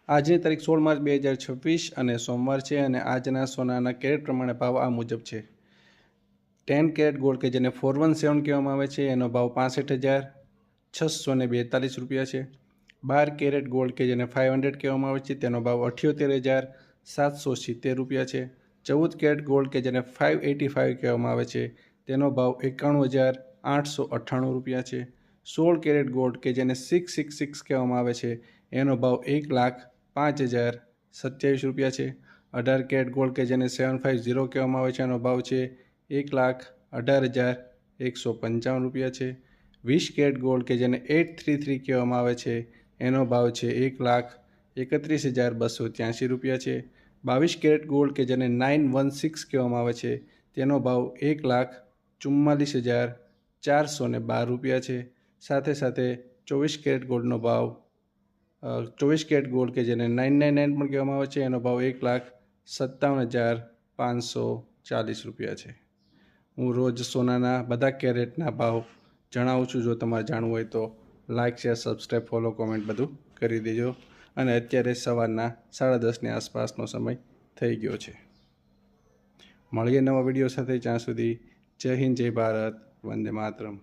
આજની તારીખ 16 માર્ચ 2026 અને સોમવાર છે અને આજના સોનાના કેરેટ પ્રમાણે ભાવ આ મુજબ છે. 10 કેરેટ ગોલ્ડ કે જેને 417 કહેવામાં આવે છે એનો ભાવ 65,642 રૂપિયા છે. 12 કેરેટ ગોલ્ડ કે જેને 500 કહેવામાં આવે છે તેનો ભાવ 78,770 રૂપિયા છે. 14 કેરેટ ગોલ્ડ કે જેને 585 કહેવામાં આવે છે તેનો ભાવ 91,898 રૂપિયા છે. 16 કેરેટ ગોલ્ડ કે જેને 666 કહેવામાં આવે છે એનો ભાવ 1,05,027 રૂપિયા છે. 18 કેરેટ ગોલ્ડ કે જેને 750 કહેવામાં આવે છે એનો ભાવ છે 1,18,155 રૂપિયા છે. 20 કેરેટ ગોલ્ડ કે જેને 833 કહેવામાં આવે છે એનો ભાવ છે 1,31,283 રૂપિયા છે. 22 કેરેટ ગોલ્ડ કે જેને 916 કહેવામાં આવે છે તેનો ભાવ 1,44,412 રૂપિયા છે. સાથે સાથે 24 કેરેટ ગોલ્ડનો ભાવ 24 કેરેટ ગોલ્ડ કે જેને 999 પણ કહેવામાં આવે છે એનો ભાવ 1,57,540 રૂપિયા છે. હું રોજ સોનાના બધા કેરેટના ભાવ જણાવું છું. જો તમારે જાણવું હોય તો like, share, subscribe, follow, comment બધું કરી દેજો. અને અત્યારે સવારના 10:30ની આસપાસનો સમય થઈ ગયો છે. મળીએ નવા વિડીયો સાથે. જ્યાં સુધી જય હિન્દ, જય ભારત, વંદે માતરમ.